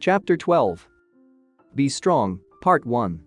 Chapter 12. Be Strong, Part 1.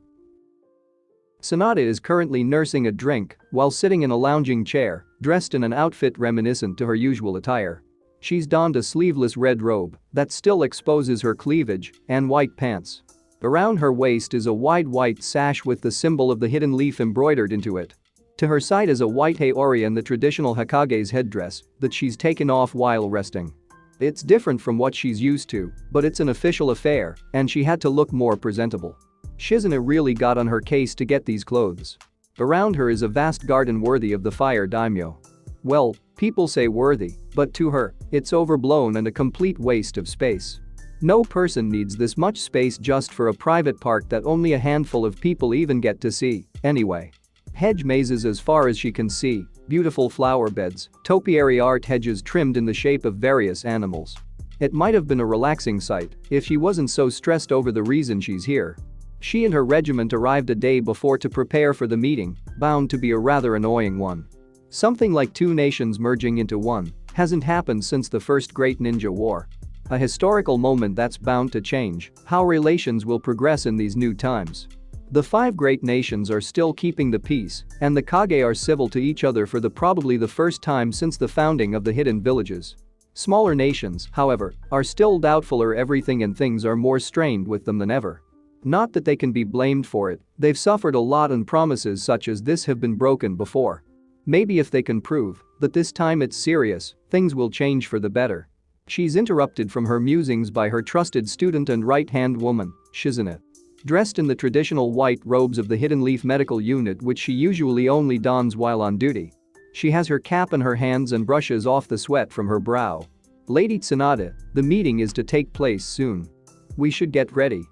Sanada is currently nursing a drink while sitting in a lounging chair, dressed in an outfit reminiscent to her usual attire. She's donned a sleeveless red robe that still exposes her cleavage and white pants. Around her waist is a wide white sash with the symbol of the hidden leaf embroidered into it. To her side is a white haori and the traditional Hokage's headdress that she's taken off while resting. It's different from what she's used to, but it's an official affair and she had to look more presentable. Shizune really got on her case to get these clothes. Around her is a vast garden worthy of the fire daimyo. Well, people say worthy, but to her, it's overblown and a complete waste of space. No person needs this much space just for a private park that only a handful of people even get to see, anyway. Hedge mazes as far as she can see, beautiful flower beds, topiary art hedges trimmed in the shape of various animals. It might have been a relaxing sight if she wasn't so stressed over the reason she's here. She and her regiment arrived a day before to prepare for the meeting, bound to be a rather annoying one. Something like two nations merging into one hasn't happened since the First Great Ninja War. A historical moment that's bound to change how relations will progress in these new times. The five great nations are still keeping the peace, and the Kage are civil to each other for probably the first time since the founding of the hidden villages. Smaller nations, however, are still doubtful everything and things are more strained with them than ever. Not that they can be blamed for it, they've suffered a lot and promises such as this have been broken before. Maybe if they can prove that this time it's serious, things will change for the better. She's interrupted from her musings by her trusted student and right-hand woman, Shizune. Dressed in the traditional white robes of the Hidden Leaf Medical Unit which she usually only dons while on duty. She has her cap in her hands and brushes off the sweat from her brow. Lady Sanada, the meeting is to take place soon. We should get ready.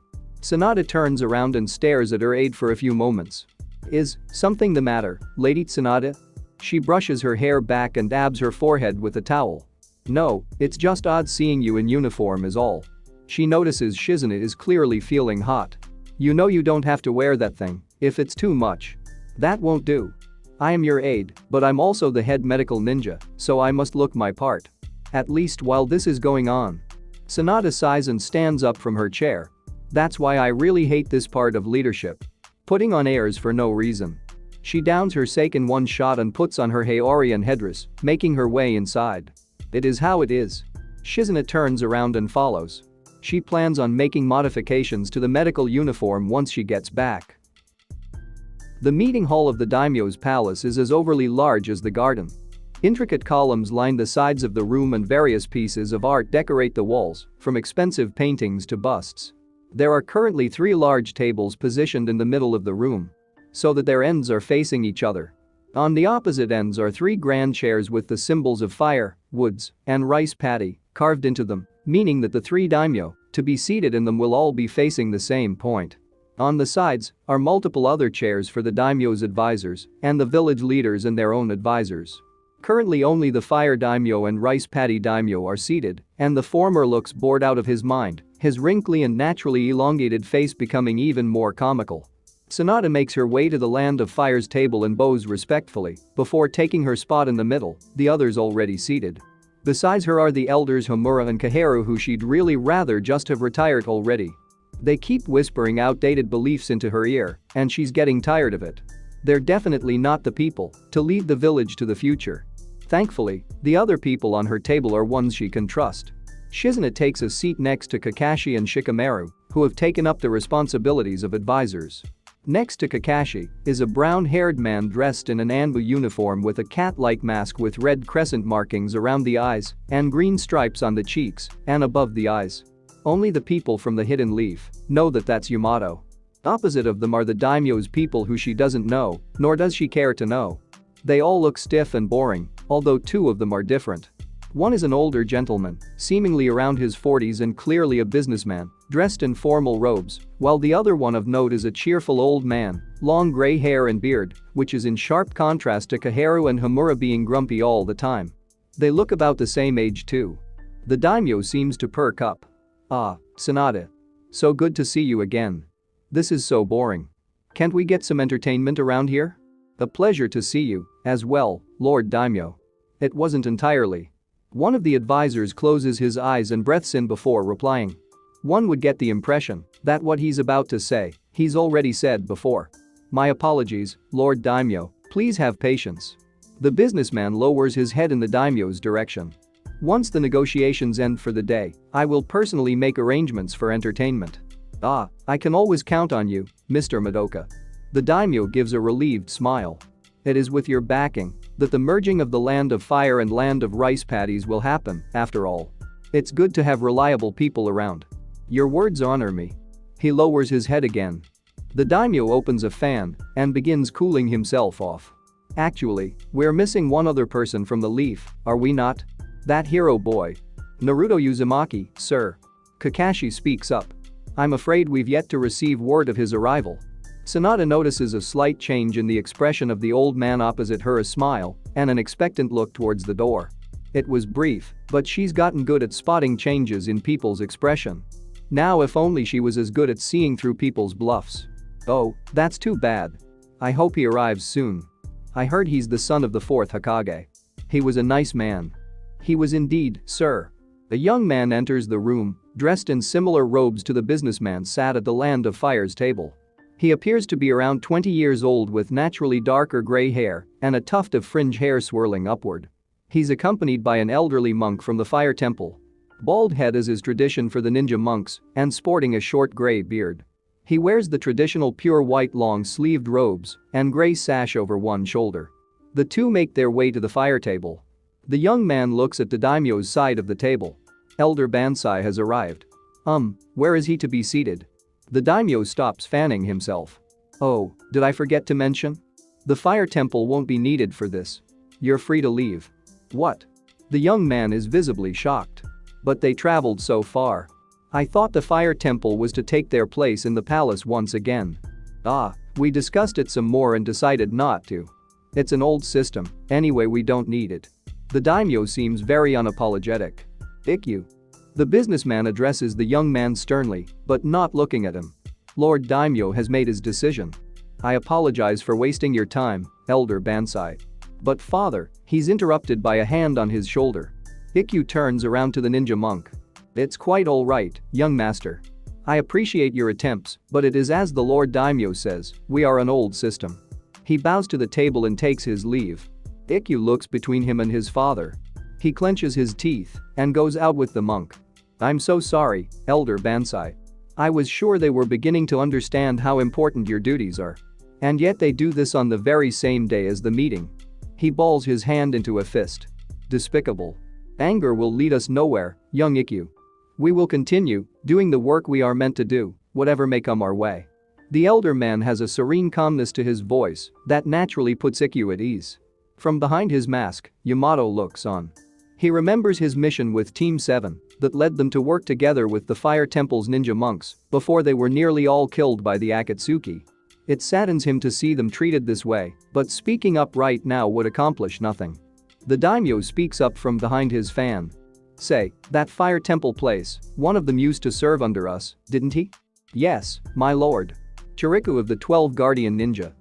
Sanada turns around and stares at her aide for a few moments. Is something the matter, Lady Sanada? She brushes her hair back and dabs her forehead with a towel. No, it's just odd seeing you in uniform is all. She notices Shizune is clearly feeling hot. You know you don't have to wear that thing if it's too much. That won't do. I am your aide, but I'm also the head medical ninja, so I must look my part. At least while this is going on. Sanada sighs and stands up from her chair. That's why I really hate this part of leadership. Putting on airs for no reason. She downs her sake in one shot and puts on her haori and headdress, making her way inside. It is how it is. Shizune turns around and follows. She plans on making modifications to the medical uniform once she gets back. The meeting hall of the daimyo's palace is as overly large as the garden. Intricate columns line the sides of the room and various pieces of art decorate the walls, from expensive paintings to busts. There are currently 3 large tables positioned in the middle of the room, so that their ends are facing each other. On the opposite ends are 3 grand chairs with the symbols of fire, woods, and rice paddy carved into them, meaning that the 3 daimyo to be seated in them will all be facing the same point. On the sides are multiple other chairs for the daimyo's advisors and the village leaders and their own advisors. Currently only the fire daimyo and rice paddy daimyo are seated, and the former looks bored out of his mind, his wrinkly and naturally elongated face becoming even more comical. Sanada makes her way to the Land of Fire's table and bows respectfully before taking her spot in the middle, the others already seated. Besides her are the elders Homura and Kaheru who she'd really rather just have retired already. They keep whispering outdated beliefs into her ear, and she's getting tired of it. They're definitely not the people to lead the village to the future. Thankfully, the other people on her table are ones she can trust. Shizune takes a seat next to Kakashi and Shikamaru, who have taken up the responsibilities of advisors. Next to Kakashi is a brown-haired man dressed in an Anbu uniform with a cat-like mask with red crescent markings around the eyes and green stripes on the cheeks and above the eyes. Only the people from the Hidden Leaf know that that's Yamato. Opposite of them are the daimyo's people who she doesn't know, nor does she care to know. They all look stiff and boring, although 2 of them are different. One is an older gentleman, seemingly around his 40s and clearly a businessman, dressed in formal robes, while the other one of note is a cheerful old man, long gray hair and beard, which is in sharp contrast to Kaheru and Homura being grumpy all the time. They look about the same age too. The daimyo seems to perk up. Ah, Sanada. So good to see you again. This is so boring. Can't we get some entertainment around here? A pleasure to see you, as well, Lord Daimyo. It wasn't entirely. One of the advisors closes his eyes and breathes in before replying. One would get the impression that what he's about to say, he's already said before. My apologies, Lord Daimyo, please have patience. The businessman lowers his head in the daimyo's direction. Once the negotiations end for the day, I will personally make arrangements for entertainment. Ah, I can always count on you, Mr. Madoka. The daimyo gives a relieved smile. It is with your backing that the merging of the Land of Fire and Land of Rice Paddies will happen, after all. It's good to have reliable people around. Your words honor me. He lowers his head again. The daimyo opens a fan and begins cooling himself off. Actually, we're missing one other person from the leaf, are we not? That hero boy. Naruto Uzumaki, sir. Kakashi speaks up. I'm afraid we've yet to receive word of his arrival. Sonata notices a slight change in the expression of the old man opposite her, a smile and an expectant look towards the door. It was brief, but she's gotten good at spotting changes in people's expression. Now if only she was as good at seeing through people's bluffs. Oh, that's too bad. I hope he arrives soon. I heard he's the son of the fourth Hokage. He was a nice man. He was indeed, sir. A young man enters the room, dressed in similar robes to the businessman sat at the Land of Fire's table. He appears to be around 20 years old with naturally darker gray hair and a tuft of fringe hair swirling upward. He's accompanied by an elderly monk from the Fire Temple. Bald head as is tradition for the ninja monks and sporting a short gray beard. He wears the traditional pure white long-sleeved robes and gray sash over one shoulder. The two make their way to the fire table. The young man looks at the daimyo's side of the table. Elder Bansai has arrived. Where is he to be seated? The daimyo stops fanning himself. Oh, did I forget to mention? The fire temple won't be needed for this. You're free to leave. What? The young man is visibly shocked. But they traveled so far. I thought the fire temple was to take their place in the palace once again. Ah, we discussed it some more and decided not to. It's an old system, anyway we don't need it. The daimyo seems very unapologetic. Ikkyu. The businessman addresses the young man sternly, but not looking at him. Lord Daimyo has made his decision. I apologize for wasting your time, Elder Bansai. But father, he's interrupted by a hand on his shoulder. Ikkyu turns around to the ninja monk. It's quite all right, young master. I appreciate your attempts, but it is as the Lord Daimyo says, we are an old system. He bows to the table and takes his leave. Ikkyu looks between him and his father. He clenches his teeth and goes out with the monk. I'm so sorry, Elder Bansai. I was sure they were beginning to understand how important your duties are. And yet they do this on the very same day as the meeting. He balls his hand into a fist. Despicable. Anger will lead us nowhere, young Ikkyu. We will continue doing the work we are meant to do, whatever may come our way. The elder man has a serene calmness to his voice that naturally puts Ikkyu at ease. From behind his mask, Yamato looks on. He remembers his mission with Team 7 that led them to work together with the Fire Temple's ninja monks before they were nearly all killed by the Akatsuki. It saddens him to see them treated this way, but speaking up right now would accomplish nothing. The daimyo speaks up from behind his fan. Say, that Fire Temple place, one of them used to serve under us, didn't he? Yes, my lord. Chiriku of the 12 Guardian Ninja.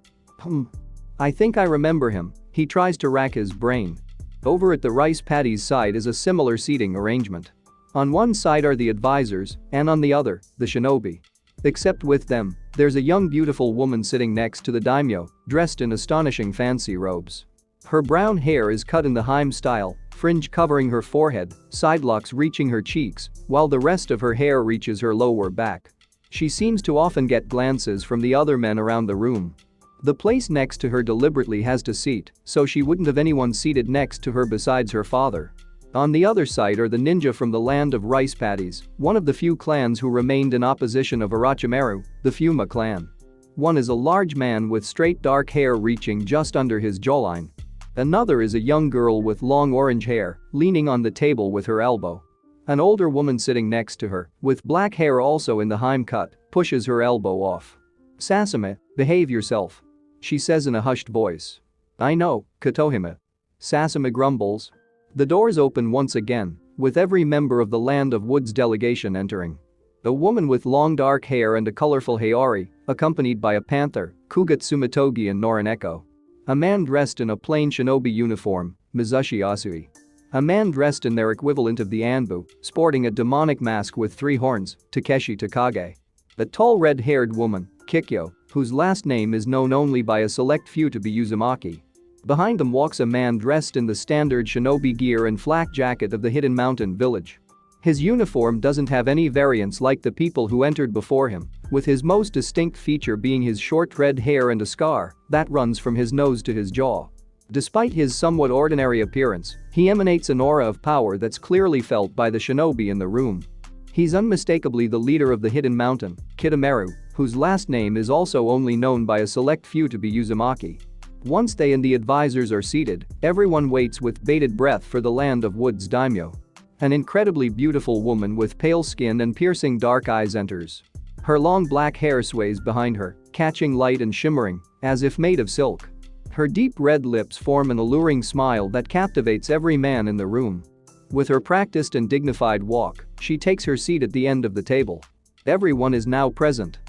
I think I remember him. He tries to rack his brain. Over at the rice paddy's side is a similar seating arrangement. On one side are the advisors, and on the other, the shinobi. Except with them, there's a young beautiful woman sitting next to the daimyo, dressed in astonishing fancy robes. Her brown hair is cut in the Heim style, fringe covering her forehead, sidelocks reaching her cheeks, while the rest of her hair reaches her lower back. She seems to often get glances from the other men around the room. The place next to her deliberately has to seat, so she wouldn't have anyone seated next to her besides her father. On the other side are the ninja from the Land of Rice Paddies, one of the few clans who remained in opposition of Orochimaru, the Fuma clan. One is a large man with straight dark hair reaching just under his jawline. Another is a young girl with long orange hair, leaning on the table with her elbow. An older woman sitting next to her, with black hair also in the Heim cut, pushes her elbow off. Sasame, behave yourself. She says in a hushed voice. I know, Katohime. Sasame grumbles. The doors open once again, with every member of the Land of Woods delegation entering. A woman with long dark hair and a colorful Hayari, accompanied by a panther, Kugat Sumitogi and Norineko. A man dressed in a plain shinobi uniform, Mizushi Asui. A man dressed in their equivalent of the Anbu, sporting a demonic mask with 3 horns, Takeshi Takage. A tall red-haired woman, Kikyo, whose last name is known only by a select few to be Uzumaki. Behind them walks a man dressed in the standard shinobi gear and flak jacket of the Hidden Mountain Village. His uniform doesn't have any variants like the people who entered before him, with his most distinct feature being his short red hair and a scar that runs from his nose to his jaw. Despite his somewhat ordinary appearance, he emanates an aura of power that's clearly felt by the shinobi in the room. He's unmistakably the leader of the Hidden Mountain, Kitamaru, whose last name is also only known by a select few to be Uzumaki. Once they and the advisors are seated, everyone waits with bated breath for the Land of Woods daimyo. An incredibly beautiful woman with pale skin and piercing dark eyes enters. Her long black hair sways behind her, catching light and shimmering, as if made of silk. Her deep red lips form an alluring smile that captivates every man in the room. With her practiced and dignified walk, she takes her seat at the end of the table. Everyone is now present.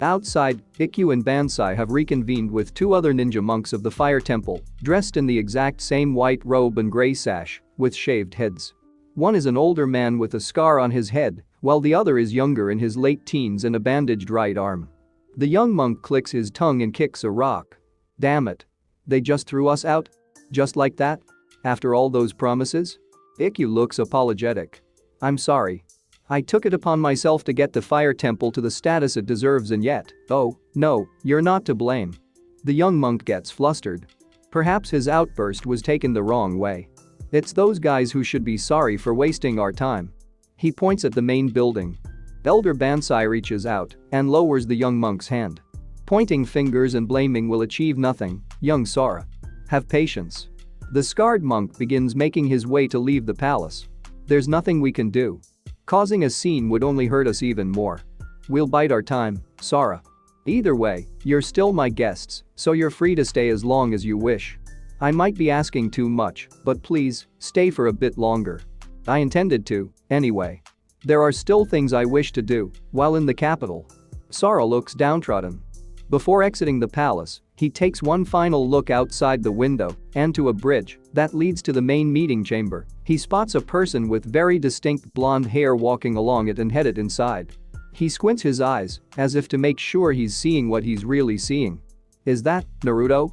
Outside, Ikkyu and Bansai have reconvened with 2 other ninja monks of the Fire Temple, dressed in the exact same white robe and gray sash, with shaved heads. One is an older man with a scar on his head, while the other is younger in his late teens and a bandaged right arm. The young monk clicks his tongue and kicks a rock. Damn it. They just threw us out? Just like that? After all those promises? Ikkyu looks apologetic. I'm sorry. I took it upon myself to get the Fire Temple to the status it deserves, and yet, oh, no, you're not to blame. The young monk gets flustered. Perhaps his outburst was taken the wrong way. It's those guys who should be sorry for wasting our time. He points at the main building. Elder Bansai reaches out and lowers the young monk's hand. Pointing fingers and blaming will achieve nothing, young Sora. Have patience. The scarred monk begins making his way to leave the palace. There's nothing we can do. Causing a scene would only hurt us even more. We'll bide our time, Sora. Either way, you're still my guests, so you're free to stay as long as you wish. I might be asking too much, but please, stay for a bit longer. I intended to, anyway. There are still things I wish to do while in the capital. Sora looks downtrodden. Before exiting the palace, he takes one final look outside the window and to a bridge that leads to the main meeting chamber. He spots a person with very distinct blonde hair walking along it and headed inside. He squints his eyes as if to make sure he's seeing what he's really seeing. Is that Naruto?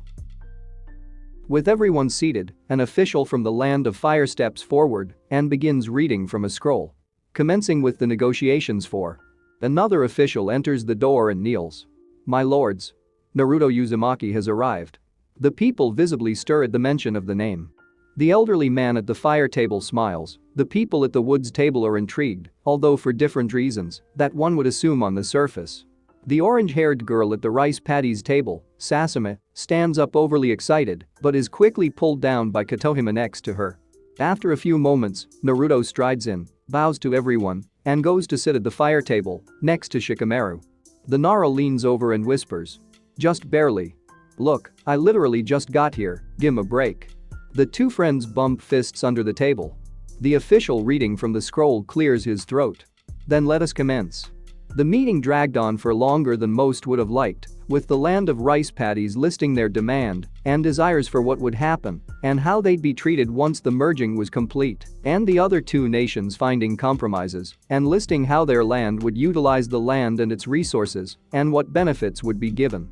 With everyone seated, an official from the Land of Fire steps forward and begins reading from a scroll. Commencing with the negotiations for. Another official enters the door and kneels. My lords. Naruto Uzumaki has arrived. The people visibly stir at the mention of the name. The elderly man at the fire table smiles. The people at the woods table are intrigued, although for different reasons that one would assume on the surface. The orange-haired girl at the rice paddies table, Sasame, stands up overly excited but is quickly pulled down by Katohima next to her. After a few moments, Naruto strides in, bows to everyone, and goes to sit at the fire table next to Shikamaru. The Nara leans over and whispers. Just barely. Look, I literally just got here, give 'em a break. The 2 friends bump fists under the table. The official reading from the scroll clears his throat. Then let us commence. The meeting dragged on for longer than most would have liked, with the Land of Rice Paddies listing their demand and desires for what would happen and how they'd be treated once the merging was complete, and the other 2 nations finding compromises and listing how their land would utilize the land and its resources and what benefits would be given.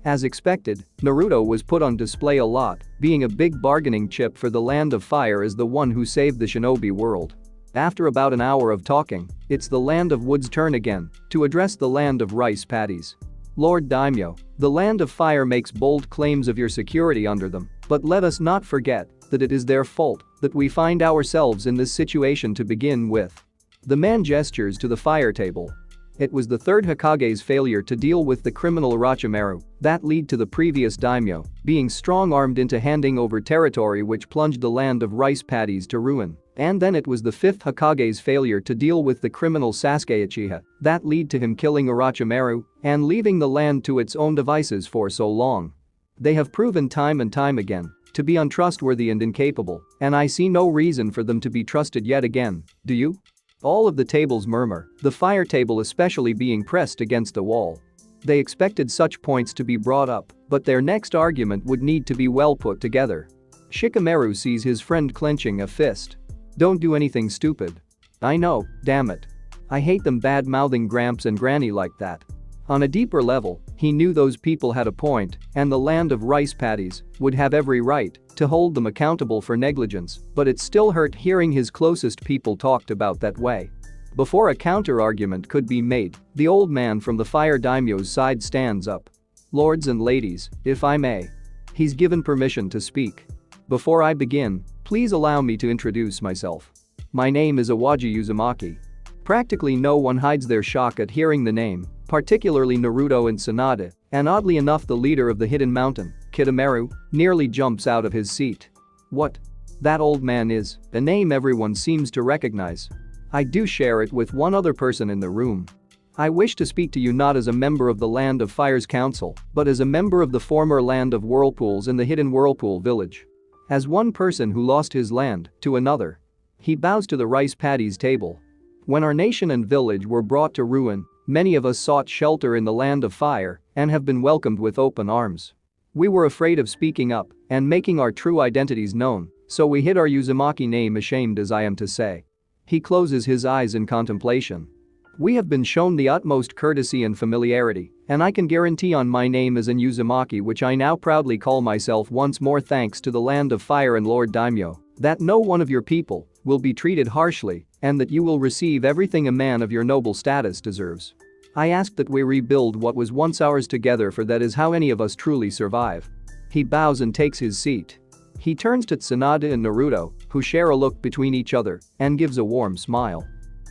As expected, Naruto was put on display a lot, being a big bargaining chip for the Land of Fire as the one who saved the shinobi world. After about an hour of talking, it's the Land of Wood's turn again to address the Land of Rice Paddies. Lord Daimyo, the Land of Fire makes bold claims of your security under them, but let us not forget that it is their fault that we find ourselves in this situation to begin with. The man gestures to the fire table. It was the 3rd Hokage's failure to deal with the criminal Orochimaru that led to the previous daimyo being strong-armed into handing over territory which plunged the Land of Rice Paddies to ruin. And then it was the 5th Hokage's failure to deal with the criminal Sasuke Uchiha that led to him killing Orochimaru and leaving the land to its own devices for so long. They have proven time and time again to be untrustworthy and incapable, and I see no reason for them to be trusted yet again, do you? All of the tables murmur, the fire table especially being pressed against the wall. They expected such points to be brought up, but their next argument would need to be well put together. Shikamaru sees his friend clenching a fist. Don't do anything stupid. I know, damn it. I hate them bad-mouthing Gramps and Granny like that. On a deeper level, he knew those people had a point, and the land of rice paddies would have every right to hold them accountable for negligence, but it still hurt hearing his closest people talked about that way. Before a counter-argument could be made, the old man from the fire daimyo's side stands up. Lords and ladies, if I may. He's given permission to speak. Before I begin, please allow me to introduce myself. My name is Awaji Uzumaki. Practically no one hides their shock at hearing the name, particularly Naruto and Tsunade, and oddly enough the leader of the Hidden Mountain, Kitamaru, nearly jumps out of his seat. What? That old man is a name everyone seems to recognize. I do share it with one other person in the room. I wish to speak to you not as a member of the Land of Fire's Council, but as a member of the former Land of Whirlpools in the Hidden Whirlpool Village. As one person who lost his land to another. He bows to the rice paddies table. When our nation and village were brought to ruin, many of us sought shelter in the Land of Fire and have been welcomed with open arms. We were afraid of speaking up and making our true identities known, so we hid our Uzumaki name, ashamed as I am to say. He closes his eyes in contemplation. We have been shown the utmost courtesy and familiarity, and I can guarantee on my name as an Uzumaki, which I now proudly call myself once more thanks to the Land of Fire and Lord Daimyo, that no one of your people will be treated harshly and that you will receive everything a man of your noble status deserves. I ask that we rebuild what was once ours together, for that is how any of us truly survive. He bows and takes his seat. He turns to Tsunade and Naruto, who share a look between each other, and gives a warm smile.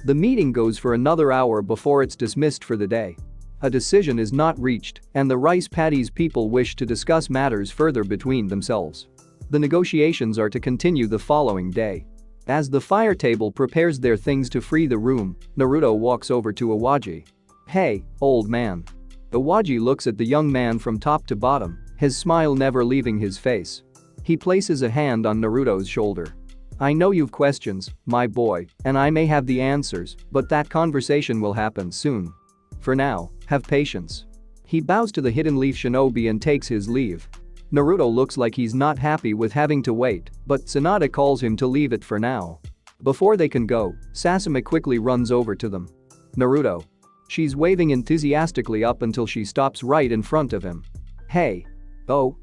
The meeting goes for another hour before it's dismissed for the day. A decision is not reached, and the rice paddies people wish to discuss matters further between themselves. The negotiations are to continue the following day. As the fire table prepares their things to free the room, Naruto walks over to Awaji. Hey, old man. Awaji looks at the young man from top to bottom, his smile never leaving his face. He places a hand on Naruto's shoulder. I know you've questions, my boy, and I may have the answers, but that conversation will happen soon. For now, have patience. He bows to the Hidden Leaf Shinobi and takes his leave. Naruto looks like he's not happy with having to wait, but Tsunade calls him to leave it for now. Before they can go, Sasame quickly runs over to them. Naruto. She's waving enthusiastically up until she stops right in front of him. Hey. Oh,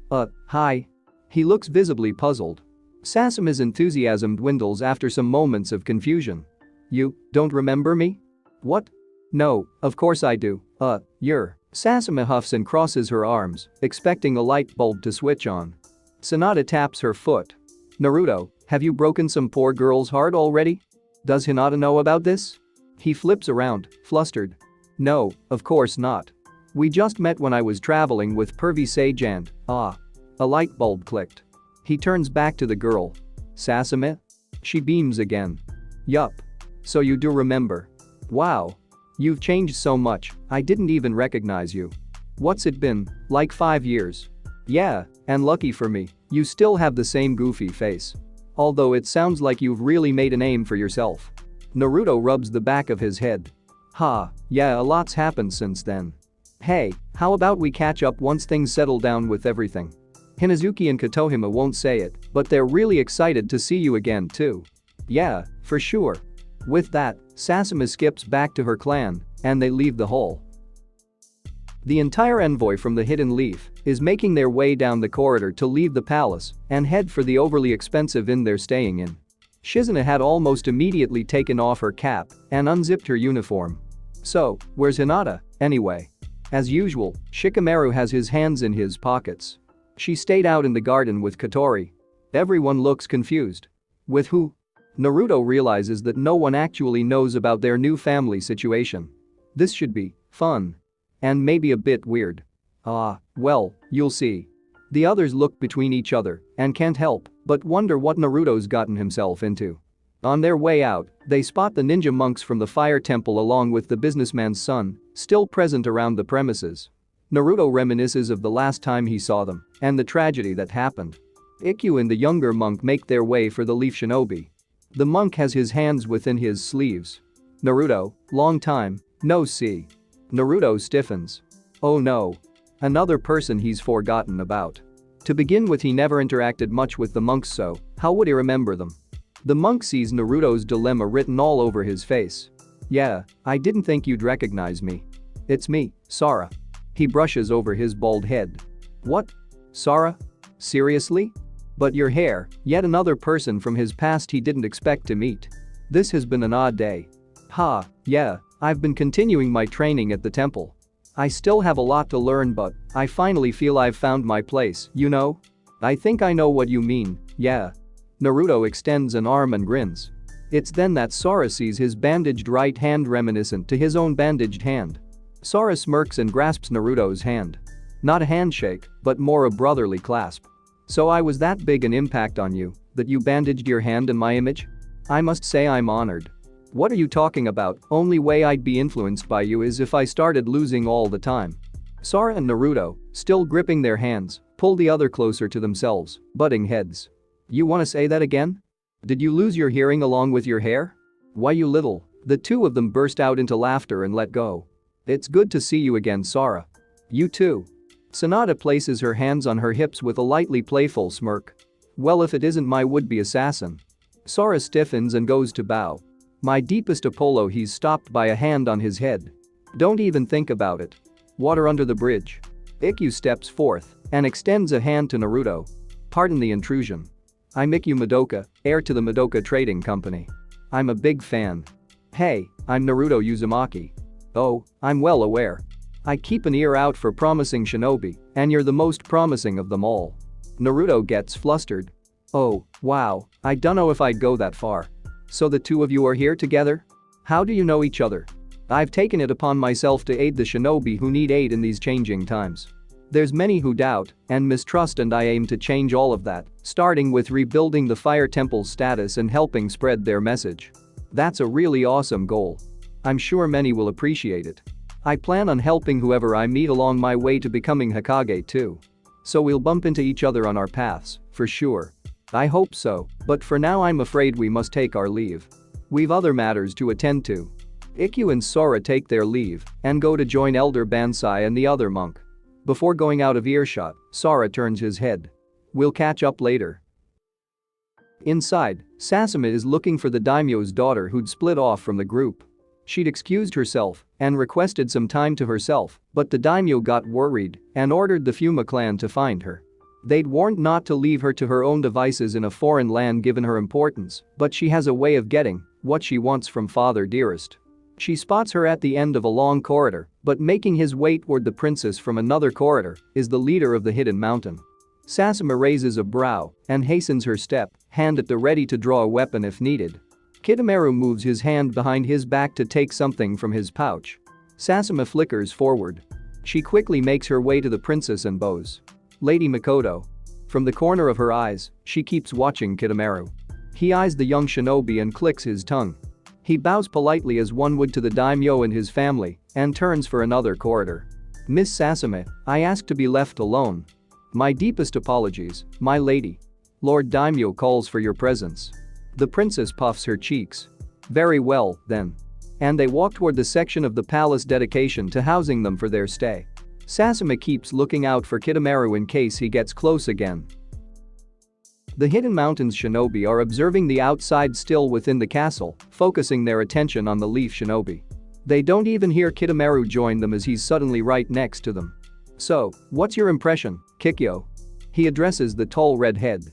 hi. He looks visibly puzzled. Sasame's enthusiasm dwindles after some moments of confusion. You don't remember me? What? No, of course I do. You're. Sasame huffs and crosses her arms, expecting a light bulb to switch on. Tsunade taps her foot. Naruto, have you broken some poor girl's heart already? Does Hinata know about this? He flips around, flustered. No, of course not. We just met when I was traveling with Pervy Sage and, a light bulb clicked. He turns back to the girl. Sasame? She beams again. Yup. So you do remember. Wow. You've changed so much, I didn't even recognize you. What's it been, like 5 years? Yeah, and lucky for me, you still have the same goofy face. Although it sounds like you've really made a name for yourself. Naruto rubs the back of his head. Yeah, a lot's happened since then. Hey, how about we catch up once things settle down with everything? Hinazuki and Kotohima won't say it, but they're really excited to see you again too. Yeah, for sure. With that, Sasame skips back to her clan, and they leave the hall. The entire envoy from the Hidden Leaf is making their way down the corridor to leave the palace and head for the overly expensive inn they're staying in. Shizuna had almost immediately taken off her cap and unzipped her uniform. So, where's Hinata, anyway? As usual, Shikamaru has his hands in his pockets. She stayed out in the garden with Katori. Everyone looks confused. With who? Naruto realizes that no one actually knows about their new family situation. This should be fun. And maybe a bit weird. Well, you'll see. The others look between each other and can't help but wonder what Naruto's gotten himself into. On their way out, they spot the ninja monks from the fire temple along with the businessman's son, still present around the premises. Naruto reminisces of the last time he saw them and the tragedy that happened. Ikkyu and the younger monk make their way for the Leaf Shinobi. The monk has his hands within his sleeves. Naruto, long time, no see. Naruto stiffens. Oh no. Another person he's forgotten about. To begin with, he never interacted much with the monks, so how would he remember them? The monk sees Naruto's dilemma written all over his face. "Yeah, I didn't think you'd recognize me. It's me, Sora." He brushes over his bald head. "What? Sora? Seriously? But your hair, yet another person from his past he didn't expect to meet. This has been an odd day." "Ha, yeah, I've been continuing my training at the temple. I still have a lot to learn, but I finally feel I've found my place, you know? I think I know what you mean, yeah." Naruto extends an arm and grins. It's then that Sora sees his bandaged right hand reminiscent to his own bandaged hand. Sora smirks and grasps Naruto's hand. Not a handshake, but more a brotherly clasp. "So I was that big an impact on you, that you bandaged your hand in my image? I must say I'm honored." "What are you talking about? Only way I'd be influenced by you is if I started losing all the time." Sora and Naruto, still gripping their hands, pull the other closer to themselves, butting heads. "You wanna say that again? Did you lose your hearing along with your hair? Why, you little..." The two of them burst out into laughter and let go. "It's good to see you again, Sora. You too." Sonata places her hands on her hips with a lightly playful smirk. "Well, if it isn't my would-be assassin." Sora stiffens and goes to bow. "My deepest Apollo." He's stopped by a hand on his head. "Don't even think about it. Water under the bridge." Ikkyu steps forth and extends a hand to Naruto. "Pardon the intrusion. I'm Ikkyu Madoka, heir to the Madoka Trading Company. I'm a big fan." "Hey, I'm Naruto Uzumaki." "Oh, I'm well aware. I keep an ear out for promising shinobi, and you're the most promising of them all." Naruto gets flustered. "Oh, wow, I dunno if I'd go that far. So the two of you are here together? How do you know each other?" "I've taken it upon myself to aid the shinobi who need aid in these changing times. There's many who doubt and mistrust, and I aim to change all of that, starting with rebuilding the Fire Temple's status and helping spread their message. That's a really awesome goal. I'm sure many will appreciate it. I plan on helping whoever I meet along my way to becoming Hokage too. So we'll bump into each other on our paths, for sure. I hope so, but for now I'm afraid we must take our leave. We've other matters to attend to." Ikkyu and Sora take their leave and go to join Elder Bansai and the other monk. Before going out of earshot, Sora turns his head. "We'll catch up later." Inside, Sasame is looking for the daimyo's daughter who'd split off from the group. She'd excused herself and requested some time to herself, but the daimyo got worried and ordered the Fuma clan to find her. They'd warned not to leave her to her own devices in a foreign land given her importance, but she has a way of getting what she wants from Father Dearest. She spots her at the end of a long corridor, but making his way toward the princess from another corridor is the leader of the hidden mountain. Sasame raises a brow and hastens her step, hand at the ready to draw a weapon if needed. Kidomaru moves his hand behind his back to take something from his pouch. Sasame flickers forward. She quickly makes her way to the princess and bows. "Lady Makoto." From the corner of her eyes, she keeps watching Kidomaru. He eyes the young shinobi and clicks his tongue. He bows politely as one would to the daimyo and his family and turns for another corridor. "Miss Sasame, I ask to be left alone." "My deepest apologies, my lady. Lord Daimyo calls for your presence." The princess puffs her cheeks. "Very well, then." And they walk toward the section of the palace dedication to housing them for their stay. Sasame keeps looking out for Kidomaru in case he gets close again. The Hidden Mountains shinobi are observing the outside still within the castle, focusing their attention on the Leaf shinobi. They don't even hear Kidomaru join them as he's suddenly right next to them. "So, what's your impression, Kikyo?" He addresses the tall redhead.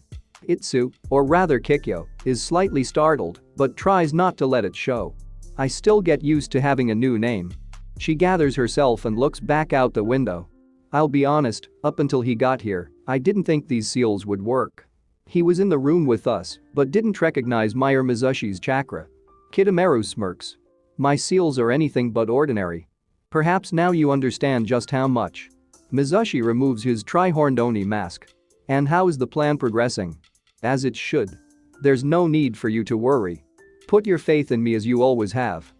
Itsu, or rather Kikyo, is slightly startled but tries not to let it show. "I still get used to having a new name." She gathers herself and looks back out the window. "I'll be honest, up until he got here, I didn't think these seals would work. He was in the room with us but didn't recognize Meyer Mizushi's chakra." Kidomaru smirks. "My seals are anything but ordinary. Perhaps now you understand just how much." Mizushi removes his tri-horned Oni mask. "And how is the plan progressing?" "As it should. There's no need for you to worry. Put your faith in me as you always have."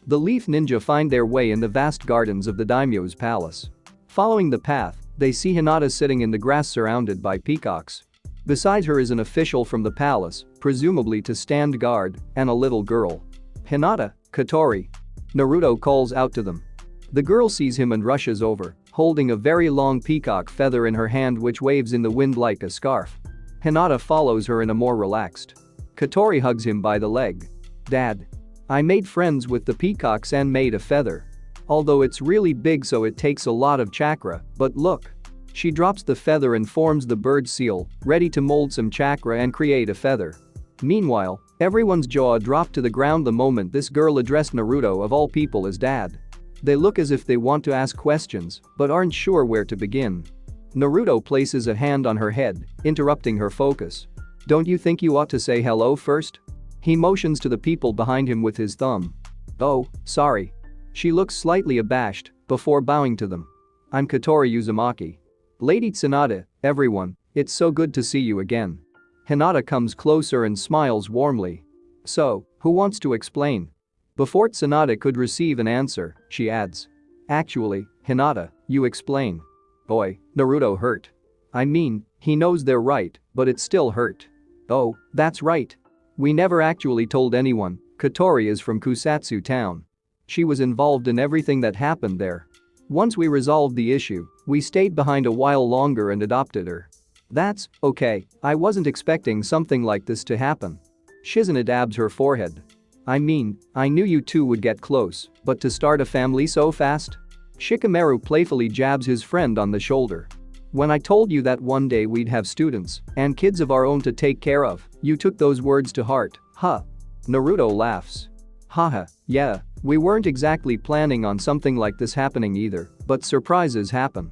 The Leaf Ninja find their way in the vast gardens of the daimyo's palace. Following the path, they see Hinata sitting in the grass surrounded by peacocks. Beside her is an official from the palace, presumably to stand guard, and a little girl. "Hinata, Katori." Naruto calls out to them. The girl sees him and rushes over, holding a very long peacock feather in her hand which waves in the wind like a scarf. Hinata follows her in a more relaxed. Katori hugs him by the leg. Dad. I made friends with the peacocks and made a feather. Although it's really big so it takes a lot of chakra, but look. She drops the feather and forms the bird seal, ready to mold some chakra and create a feather. Meanwhile, everyone's jaw dropped to the ground the moment this girl addressed Naruto of all people as dad. They look as if they want to ask questions, but aren't sure where to begin. Naruto places a hand on her head, interrupting her focus. Don't you think you ought to say hello first? He motions to the people behind him with his thumb. Oh, sorry. She looks slightly abashed, before bowing to them. I'm Katori Uzumaki. Lady Tsunade, everyone, it's so good to see you again. Hinata comes closer and smiles warmly. So, who wants to explain? Before Tsunade could receive an answer, she adds. Actually, Hinata, you explain. Boy, Naruto hurt. I mean, he knows they're right, but it still hurt. Oh, that's right. We never actually told anyone, Katori is from Kusatsu town. She was involved in everything that happened there. Once we resolved the issue, we stayed behind a while longer and adopted her. That's okay, I wasn't expecting something like this to happen. Shizune dabs her forehead. I mean, I knew you two would get close, but to start a family so fast? Shikamaru playfully jabs his friend on the shoulder. When I told you that one day we'd have students and kids of our own to take care of, you took those words to heart, huh? Naruto laughs. Haha, yeah, we weren't exactly planning on something like this happening either, but surprises happen.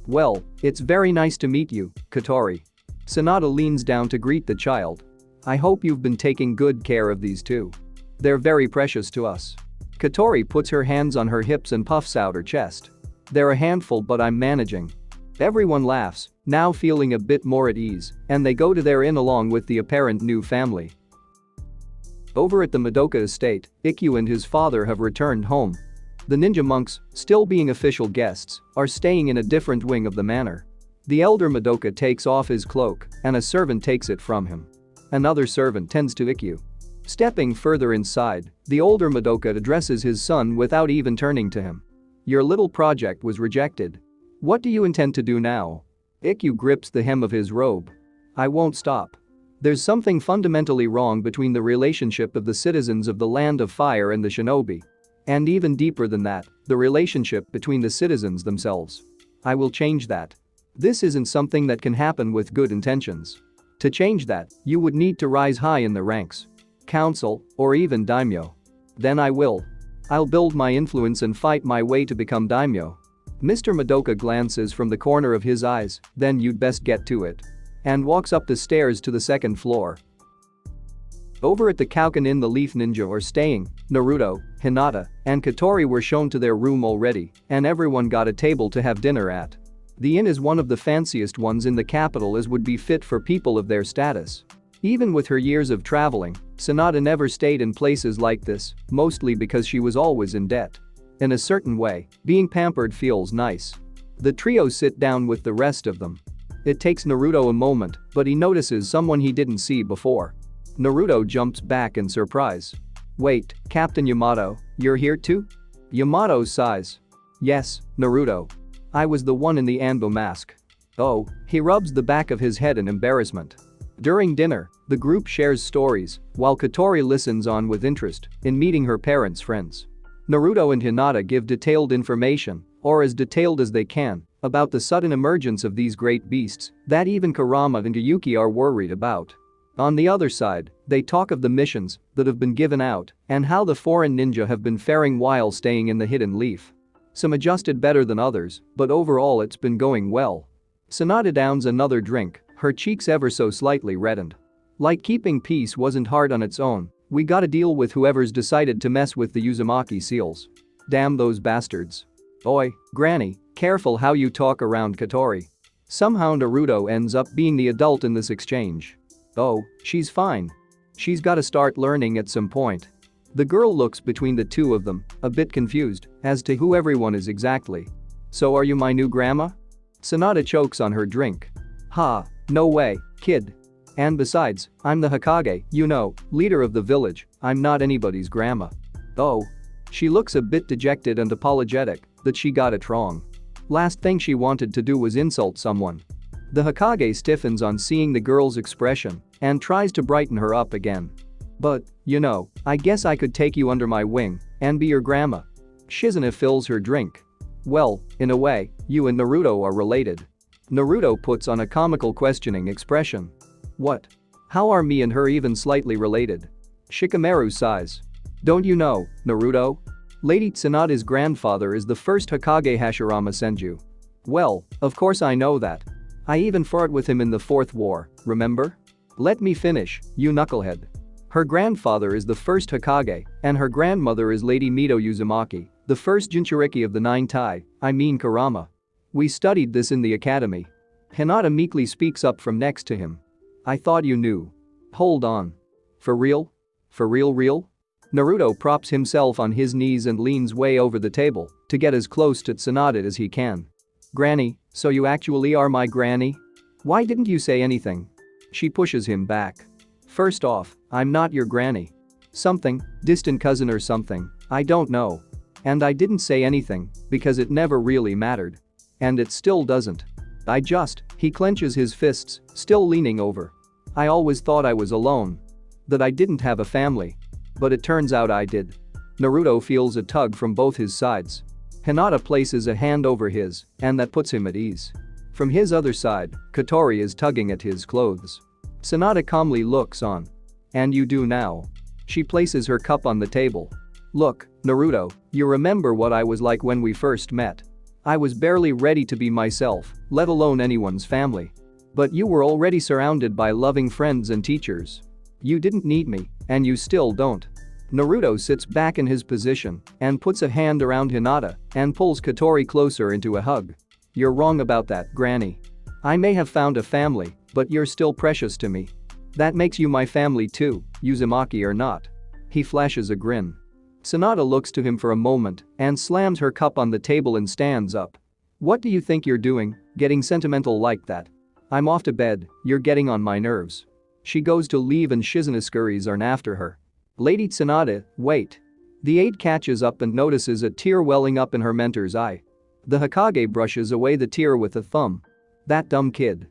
Well, it's very nice to meet you, Katori. Tsunade leans down to greet the child. I hope you've been taking good care of these two. They're very precious to us. Katori puts her hands on her hips and puffs out her chest. They're a handful but I'm managing. Everyone laughs, now feeling a bit more at ease, and they go to their inn along with the apparent new family. Over at the Madoka estate, Ikkyu and his father have returned home. The ninja monks, still being official guests, are staying in a different wing of the manor. The elder Madoka takes off his cloak, and a servant takes it from him. Another servant tends to Ikkyu. Stepping further inside, the older Madoka addresses his son without even turning to him. Your little project was rejected. What do you intend to do now? Ikkyu grips the hem of his robe. I won't stop. There's something fundamentally wrong between the relationship of the citizens of the Land of Fire and the shinobi. And even deeper than that, the relationship between the citizens themselves. I will change that. This isn't something that can happen with good intentions. To change that, you would need to rise high in the ranks. Council, or even daimyo. Then I will. I'll build my influence and fight my way to become daimyo. Mr. Madoka glances from the corner of his eyes, then you'd best get to it. And walks up the stairs to the second floor. Over at the Kaukan Inn the Leaf Ninja are staying, Naruto, Hinata, and Katori were shown to their room already, and everyone got a table to have dinner at. The inn is one of the fanciest ones in the capital as would be fit for people of their status. Even with her years of traveling, Tsunade never stayed in places like this, mostly because she was always in debt. In a certain way, being pampered feels nice. The trio sit down with the rest of them. It takes Naruto a moment, but he notices someone he didn't see before. Naruto jumps back in surprise. Wait, Captain Yamato, you're here too? Yamato sighs. Yes, Naruto. I was the one in the Anbo mask. Oh, he rubs the back of his head in embarrassment. During dinner, the group shares stories, while Katori listens on with interest in meeting her parents' friends. Naruto and Hinata give detailed information, or as detailed as they can, about the sudden emergence of these great beasts that even Kurama and Yuki are worried about. On the other side, they talk of the missions that have been given out and how the foreign ninja have been faring while staying in the Hidden Leaf. Some adjusted better than others, but overall it's been going well. Tsunade downs another drink, her cheeks ever so slightly reddened. Like keeping peace wasn't hard on its own, we gotta deal with whoever's decided to mess with the Uzumaki seals. Damn those bastards. Oi, Granny, careful how you talk around Katori. Somehow Naruto ends up being the adult in this exchange. Oh, she's fine. She's gotta start learning at some point. The girl looks between the two of them, a bit confused as to who everyone is exactly. So are you my new grandma? Tsunade chokes on her drink. Ha, no way, kid. And besides, I'm the Hokage, you know, leader of the village, I'm not anybody's grandma. Oh. She looks a bit dejected and apologetic that she got it wrong. Last thing she wanted to do was insult someone. The Hokage stiffens on seeing the girl's expression and tries to brighten her up again. But, you know, I guess I could take you under my wing and be your grandma. Shizune fills her drink. Well, in a way, you and Naruto are related. Naruto puts on a comical questioning expression. What? How are me and her even slightly related? Shikamaru sighs. Don't you know, Naruto? Lady Tsunada's grandfather is the first Hokage Hashirama Senju. Well, of course I know that. I even fought with him in the Fourth War, remember? Let me finish, you knucklehead. Her grandfather is the first Hokage, and her grandmother is Lady Mito Uzumaki, the first Jinchuriki of the Nine Tai, I mean Kurama. We studied this in the academy. Hinata meekly speaks up from next to him. I thought you knew. Hold on. For real? For real? Naruto props himself on his knees and leans way over the table to get as close to Tsunade as he can. Granny, so you actually are my granny? Why didn't you say anything? She pushes him back. First off, I'm not your granny. Something, distant cousin or something, I don't know. And I didn't say anything because it never really mattered. And it still doesn't. He clenches his fists, still leaning over. I always thought I was alone. That I didn't have a family. But it turns out I did. Naruto feels a tug from both his sides. Hinata places a hand over his, and that puts him at ease. From his other side, Kotori is tugging at his clothes. Tsunade calmly looks on. And you do now. She places her cup on the table. Look, Naruto, you remember what I was like when we first met. I was barely ready to be myself, let alone anyone's family. But you were already surrounded by loving friends and teachers. You didn't need me, and you still don't. Naruto sits back in his position and puts a hand around Hinata and pulls Kotori closer into a hug. You're wrong about that, Granny. I may have found a family, but you're still precious to me. That makes you my family too, Uzumaki or not. He flashes a grin. Tsunade looks to him for a moment and slams her cup on the table and stands up. What do you think you're doing, getting sentimental like that? I'm off to bed, you're getting on my nerves. She goes to leave and Shizune scurries on after her. Lady Tsunade, wait. The aide catches up and notices a tear welling up in her mentor's eye. The Hokage brushes away the tear with a thumb. That dumb kid.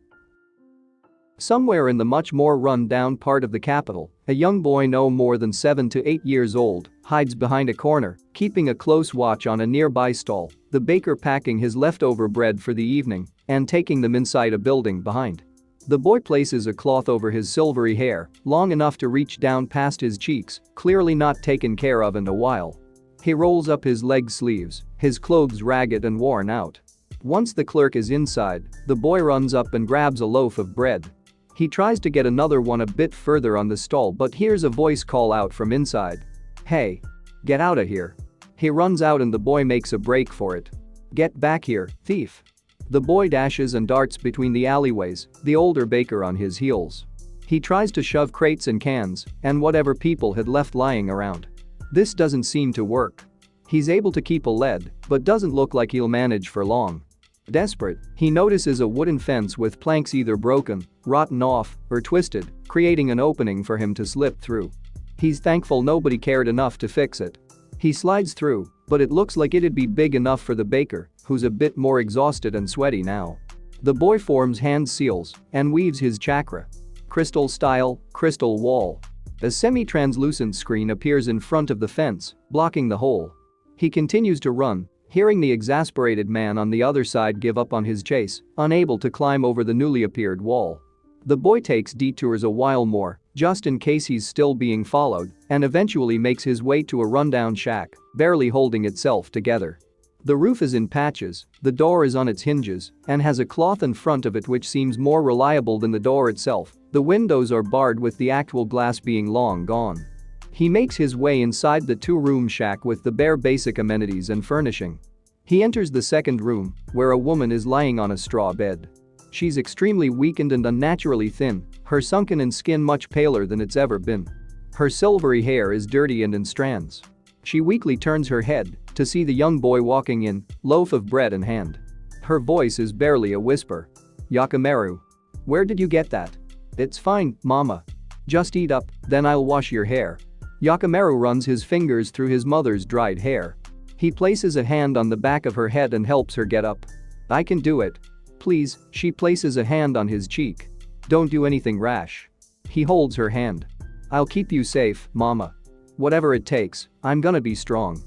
Somewhere in the much more run-down part of the capital, a young boy no more than 7 to 8 years old hides behind a corner, keeping a close watch on a nearby stall, the baker packing his leftover bread for the evening and taking them inside a building behind. The boy places a cloth over his silvery hair, long enough to reach down past his cheeks, clearly not taken care of in a while. He rolls up his leg sleeves, his clothes ragged and worn out. Once the clerk is inside, the boy runs up and grabs a loaf of bread. He tries to get another one a bit further on the stall but hears a voice call out from inside. Hey! Get out of here. He runs out and the boy makes a break for it. Get back here, thief. The boy dashes and darts between the alleyways, the older baker on his heels. He tries to shove crates and cans and whatever people had left lying around. This doesn't seem to work. He's able to keep a lid, but doesn't look like he'll manage for long. Desperate, he notices a wooden fence with planks either broken, rotten off, or twisted, creating an opening for him to slip through. He's thankful nobody cared enough to fix it. He slides through, but it looks like it'd be big enough for the baker, who's a bit more exhausted and sweaty now. The boy forms hand seals and weaves his chakra. Crystal style, crystal wall. A semi-translucent screen appears in front of the fence, blocking the hole. He continues to run, hearing the exasperated man on the other side give up on his chase, unable to climb over the newly appeared wall. The boy takes detours a while more, just in case he's still being followed, and eventually makes his way to a rundown shack, barely holding itself together. The roof is in patches, the door is on its hinges, and has a cloth in front of it which seems more reliable than the door itself. The windows are barred with the actual glass being long gone. He makes his way inside the two-room shack with the bare basic amenities and furnishing. He enters the second room, where a woman is lying on a straw bed. She's extremely weakened and unnaturally thin, her sunken skin much paler than it's ever been. Her silvery hair is dirty and in strands. She weakly turns her head to see the young boy walking in, loaf of bread in hand. Her voice is barely a whisper. Yakamaru. Where did you get that? It's fine, mama. Just eat up, then I'll wash your hair. Yakamaru runs his fingers through his mother's dried hair. He places a hand on the back of her head and helps her get up. I can do it. Please, she places a hand on his cheek. Don't do anything rash. He holds her hand. I'll keep you safe, mama. Whatever it takes, I'm gonna be strong.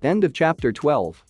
End of chapter 12.